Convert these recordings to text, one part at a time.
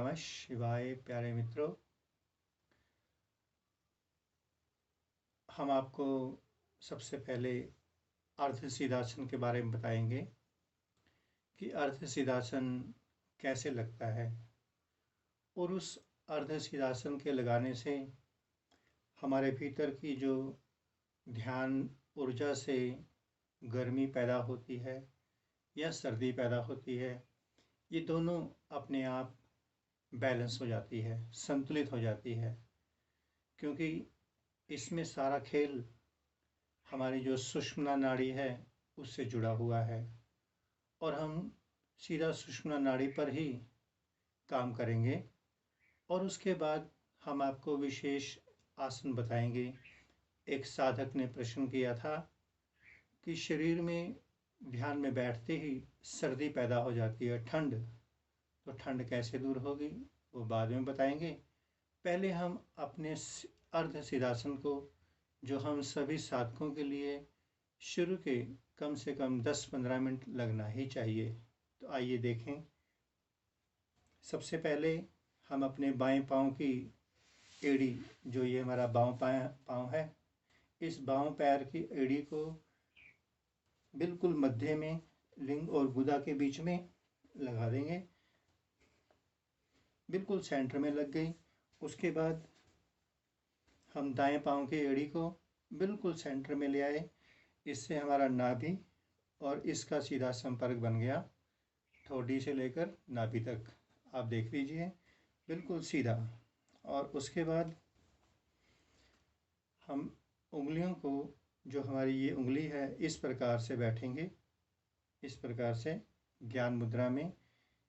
नमः शिवाय। प्यारे मित्रों, हम आपको सबसे पहले अर्ध सिद्धासन के बारे में बताएंगे कि अर्ध सिद्धासन कैसे लगता है और उस अर्ध सिद्धासन के लगाने से हमारे भीतर की जो ध्यान ऊर्जा से गर्मी पैदा होती है या सर्दी पैदा होती है, ये दोनों अपने आप बैलेंस हो जाती है, संतुलित हो जाती है। क्योंकि इसमें सारा खेल हमारी जो सुषुम्ना नाड़ी है उससे जुड़ा हुआ है और हम सीधा सुषुम्ना नाड़ी पर ही काम करेंगे। और उसके बाद हम आपको विशेष आसन बताएंगे। एक साधक ने प्रश्न किया था कि शरीर में ध्यान में बैठते ही सर्दी पैदा हो जाती है, ठंड, तो ठंड कैसे दूर होगी वो बाद में बताएंगे। पहले हम अपने अर्ध सिद्धासन को, जो हम सभी साधकों के लिए शुरू के कम से कम 10-15 मिनट लगना ही चाहिए, तो आइए देखें। सबसे पहले हम अपने बाएं पाँव की एड़ी, जो ये हमारा पाँव है, इस बाएं पैर की एड़ी को बिल्कुल मध्य में, लिंग और गुदा के बीच में लगा देंगे। बिल्कुल सेंटर में लग गई। उसके बाद हम दाएं पाँव की एड़ी को बिल्कुल सेंटर में ले आए। इससे हमारा नाभि और इसका सीधा संपर्क बन गया, ठोडी से लेकर नाभि तक। आप देख लीजिए, बिल्कुल सीधा। और उसके बाद हम उंगलियों को, जो हमारी ये उंगली है, इस प्रकार से बैठेंगे, इस प्रकार से ज्ञान मुद्रा में,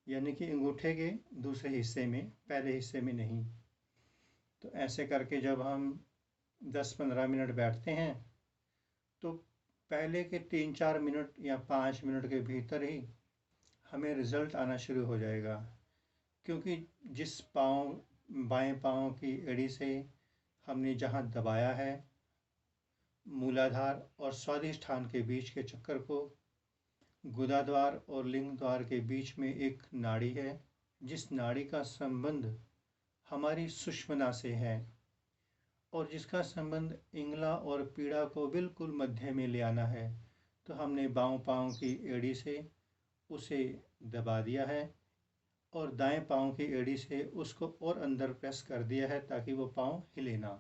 यानी कि अंगूठे के दूसरे हिस्से में, पहले हिस्से में नहीं। तो ऐसे करके जब हम 10-15 मिनट बैठते हैं तो पहले के 3-4 मिनट या 5 मिनट के भीतर ही हमें रिज़ल्ट आना शुरू हो जाएगा। क्योंकि जिस बाएं पाँव की एड़ी से हमने जहाँ दबाया है, मूलाधार और स्वादिष्ठान के बीच के चक्कर को, गुदाद्वार और लिंग द्वार के बीच में एक नाड़ी है, जिस नाड़ी का संबंध हमारी सुषुम्ना से है और जिसका संबंध इंगला और पीड़ा को बिल्कुल मध्य में ले आना है। तो हमने बाएं पाँव की एड़ी से उसे दबा दिया है और दाएं पाँव की एड़ी से उसको और अंदर प्रेस कर दिया है ताकि वो पाँव हिले ना।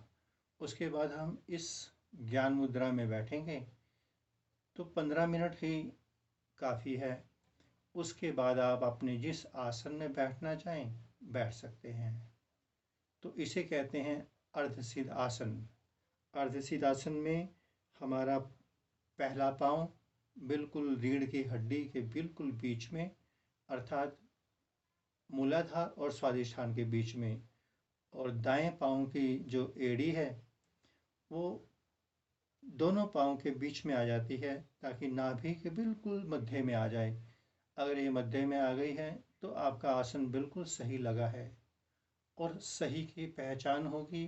उसके बाद हम इस ज्ञान मुद्रा में बैठेंगे तो 15 मिनट ही काफ़ी है। उसके बाद आप अपने जिस आसन में बैठना चाहें बैठ सकते हैं। तो इसे कहते हैं अर्ध सिद्ध आसन। अर्ध सिद्ध आसन में हमारा पहला पाँव बिल्कुल रीढ़ की हड्डी के बिल्कुल बीच में, अर्थात मूलाधार और स्वादिष्ठान के बीच में, और दाएं पाँव की जो एड़ी है वो दोनों पाँव के बीच में आ जाती है ताकि नाभि के बिल्कुल मध्य में आ जाए। अगर ये मध्य में आ गई है तो आपका आसन बिल्कुल सही लगा है और सही की पहचान होगी।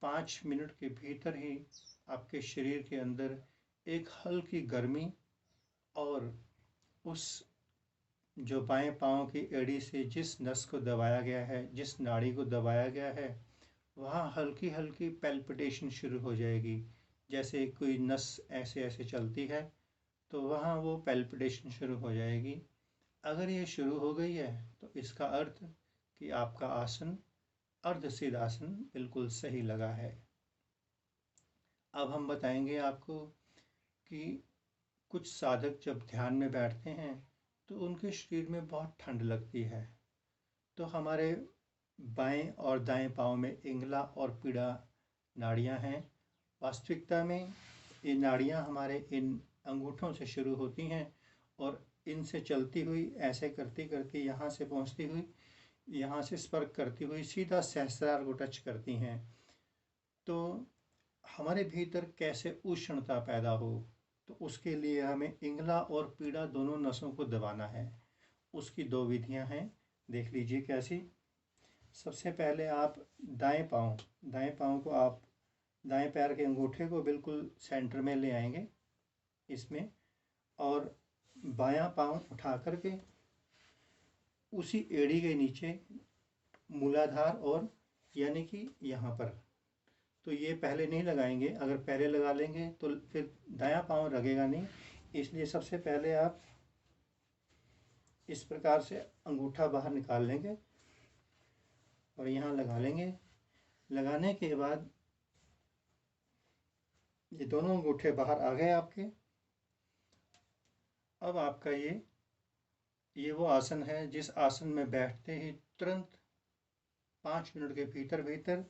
5 मिनट के भीतर ही आपके शरीर के अंदर एक हल्की गर्मी और उस जो बाएं पाँव की एड़ी से जिस नस को दबाया गया है, जिस नाड़ी को दबाया गया है, वहाँ हल्की हल्की पैल्पिटेशन शुरू हो जाएगी। जैसे कोई नस ऐसे ऐसे चलती है तो वहाँ वो पैल्पिटेशन शुरू हो जाएगी। अगर ये शुरू हो गई है तो इसका अर्थ कि आपका आसन अर्ध सिद्ध आसन बिल्कुल सही लगा है। अब हम बताएंगे आपको कि कुछ साधक जब ध्यान में बैठते हैं तो उनके शरीर में बहुत ठंड लगती है। तो हमारे बाएं और दाएं पाँव में इंगला और पीड़ा नाड़ियां हैं। वास्तविकता में ये नाड़ियां हमारे इन अंगूठों से शुरू होती हैं और इनसे चलती हुई ऐसे करती करती यहाँ से पहुँचती हुई, यहाँ से स्पर्श करती हुई सीधा सहस्रार को टच करती हैं। तो हमारे भीतर कैसे उष्णता पैदा हो, तो उसके लिए हमें इंगला और पीड़ा दोनों नसों को दबाना है। उसकी 2 विधियां हैं, देख लीजिए कैसी। सबसे पहले आप दाएं पाँव को आप दाएं पैर के अंगूठे को बिल्कुल सेंटर में ले आएंगे इसमें, और बायां पाँव उठा करके उसी एड़ी के नीचे मूलाधार और यानी कि यहाँ पर। तो ये पहले नहीं लगाएंगे, अगर पहले लगा लेंगे तो फिर दायां पाँव लगेगा नहीं। इसलिए सबसे पहले आप इस प्रकार से अंगूठा बाहर निकाल लेंगे और यहाँ लगा लेंगे। लगाने के बाद ये दोनों अंगूठे बाहर आ गए आपके। अब आपका ये वो आसन है जिस आसन में बैठते ही तुरंत 5 मिनट के भीतर भीतर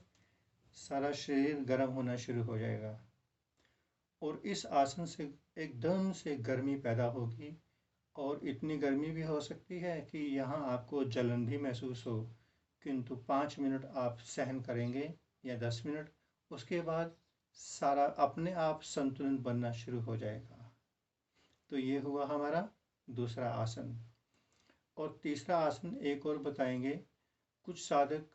सारा शरीर गर्म होना शुरू हो जाएगा और इस आसन से एकदम से गर्मी पैदा होगी और इतनी गर्मी भी हो सकती है कि यहाँ आपको जलन भी महसूस हो, किंतु 5 मिनट आप सहन करेंगे या 10 मिनट, उसके बाद सारा अपने आप संतुलन बनना शुरू हो जाएगा। तो ये हुआ हमारा दूसरा आसन। और तीसरा आसन एक और बताएंगे। कुछ साधक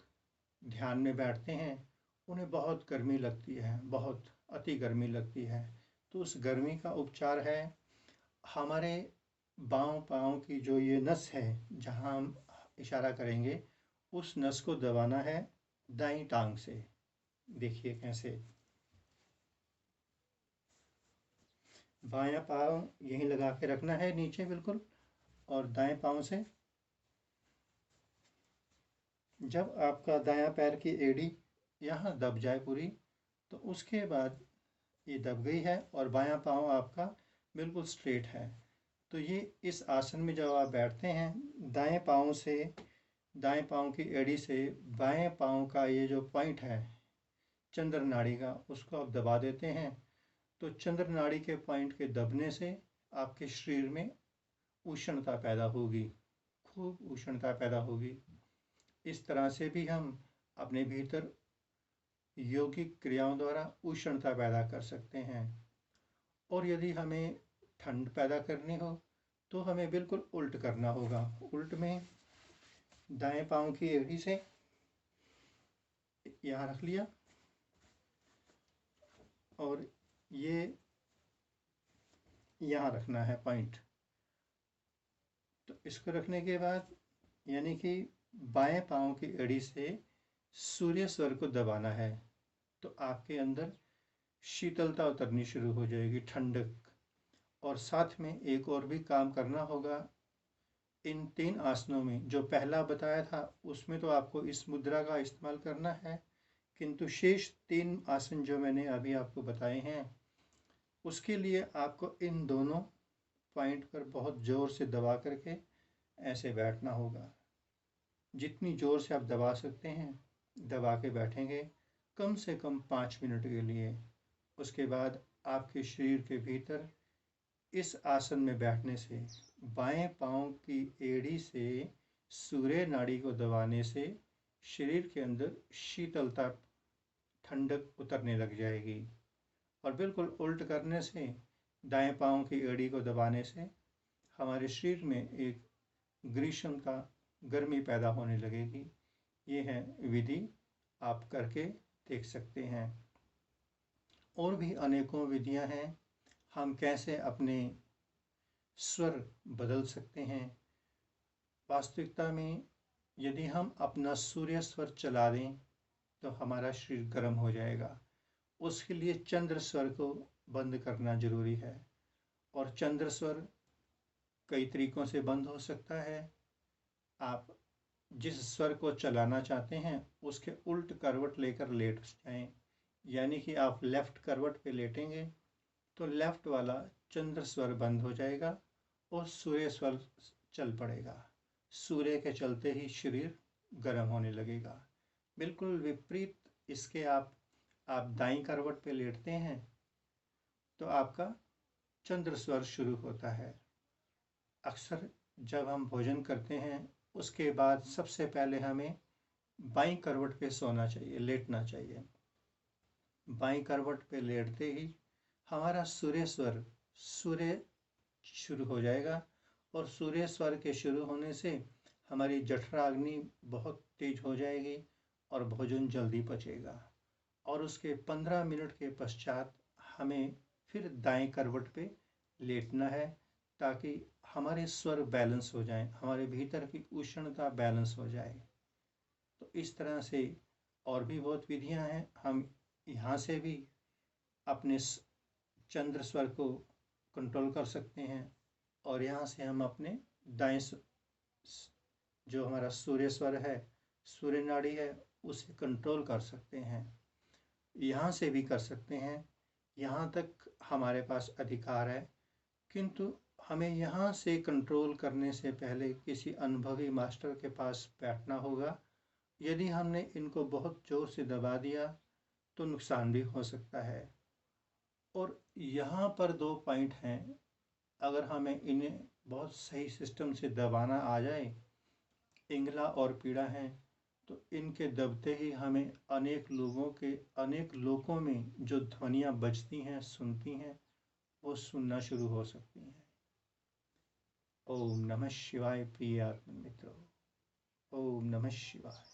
ध्यान में बैठते हैं, उन्हें बहुत गर्मी लगती है, बहुत अति गर्मी लगती है, तो उस गर्मी का उपचार है हमारे बाँव पाँव की जो ये नस है जहाँ हम इशारा करेंगे, उस नस को दबाना है दाईं टांग से। देखिए कैसे। बायां पाँव यहीं लगा के रखना है नीचे बिल्कुल, और दाएं पाँव से जब आपका दायां पैर की एड़ी यहाँ दब जाए पूरी, तो उसके बाद ये दब गई है और बायां पाँव आपका बिल्कुल स्ट्रेट है। तो ये इस आसन में जब आप बैठते हैं, दाएं पाँव से, दाएं पाँव की एड़ी से बाएं पाँव का ये जो पॉइंट है चंद्र नाड़ी का, उसको आप दबा देते हैं। तो चंद्र नाड़ी के पॉइंट के दबने से आपके शरीर में उष्णता पैदा होगी, खूब उष्णता पैदा होगी। इस तरह से भी हम अपने भीतर यौगिक क्रियाओं द्वारा उष्णता पैदा कर सकते हैं। और यदि हमें ठंड पैदा करनी हो तो हमें बिल्कुल उल्ट करना होगा। उल्ट में दाएं पाँव की एड़ी से यहाँ रख लिया और ये यहाँ रखना है पॉइंट। तो इसको रखने के बाद यानी कि बाएं पाँव की एड़ी से सूर्य स्वर को दबाना है, तो आपके अंदर शीतलता उतरनी शुरू हो जाएगी, ठंडक। और साथ में एक और भी काम करना होगा। इन 3 आसनों में जो पहला बताया था उसमें तो आपको इस मुद्रा का इस्तेमाल करना है, किंतु शेष 3 आसन जो मैंने अभी आपको बताए हैं उसके लिए आपको इन दोनों पॉइंट पर बहुत ज़ोर से दबा करके ऐसे बैठना होगा। जितनी ज़ोर से आप दबा सकते हैं दबा के बैठेंगे, कम से कम 5 मिनट के लिए। उसके बाद आपके शरीर के भीतर इस आसन में बैठने से, बाएं पाँव की एड़ी से सूर्य नाड़ी को दबाने से शरीर के अंदर शीतलता, ठंडक उतरने लग जाएगी। और बिल्कुल उल्ट करने से, दाएं पाँव की एड़ी को दबाने से हमारे शरीर में एक ग्रीष्मता, गर्मी पैदा होने लगेगी। ये है विधि, आप करके देख सकते हैं। और भी अनेकों विधियां हैं, हम कैसे अपने स्वर बदल सकते हैं। वास्तविकता में यदि हम अपना सूर्य स्वर चला दें तो हमारा शरीर गर्म हो जाएगा। उसके लिए चंद्र स्वर को बंद करना जरूरी है। और चंद्र स्वर कई तरीक़ों से बंद हो सकता है। आप जिस स्वर को चलाना चाहते हैं उसके उल्ट करवट लेकर लेट जाएं, यानी कि आप लेफ़्ट करवट पे लेटेंगे तो लेफ़्ट वाला चंद्र स्वर बंद हो जाएगा और सूर्य स्वर चल पड़ेगा। सूर्य के चलते ही शरीर गर्म होने लगेगा। बिल्कुल विपरीत इसके आप दाईं करवट पे लेटते हैं तो आपका चंद्र स्वर शुरू होता है। अक्सर जब हम भोजन करते हैं उसके बाद सबसे पहले हमें बाईं करवट पे सोना चाहिए, लेटना चाहिए। बाईं करवट पे लेटते ही हमारा सूर्य स्वर शुरू हो जाएगा और सूर्य स्वर के शुरू होने से हमारी जठराग्नि बहुत तेज हो जाएगी और भोजन जल्दी पचेगा। और उसके 15 मिनट के पश्चात हमें फिर दाएं करवट पे लेटना है ताकि हमारे स्वर बैलेंस हो जाएं, हमारे भीतर की उष्णता बैलेंस हो जाए। तो इस तरह से और भी बहुत विधियां हैं। हम यहाँ से भी अपने चंद्र स्वर को कंट्रोल कर सकते हैं और यहाँ से हम अपने दाएं जो हमारा सूर्य स्वर है, सूर्य नाड़ी है, उसे कंट्रोल कर सकते हैं। यहाँ से भी कर सकते हैं, यहाँ तक हमारे पास अधिकार है। किंतु हमें यहाँ से कंट्रोल करने से पहले किसी अनुभवी मास्टर के पास बैठना होगा। यदि हमने इनको बहुत ज़ोर से दबा दिया तो नुकसान भी हो सकता है। और यहाँ पर 2 पॉइंट हैं, अगर हमें इन्हें बहुत सही सिस्टम से दबाना आ जाए, इंगला और पीड़ा हैं, तो इनके दबते ही हमें अनेक लोकों में जो ध्वनियाँ बजती हैं, सुनती हैं, वो सुनना शुरू हो सकती हैं। ओम नमः शिवाय प्रिय आत्म मित्रों। ओम नमः शिवाय।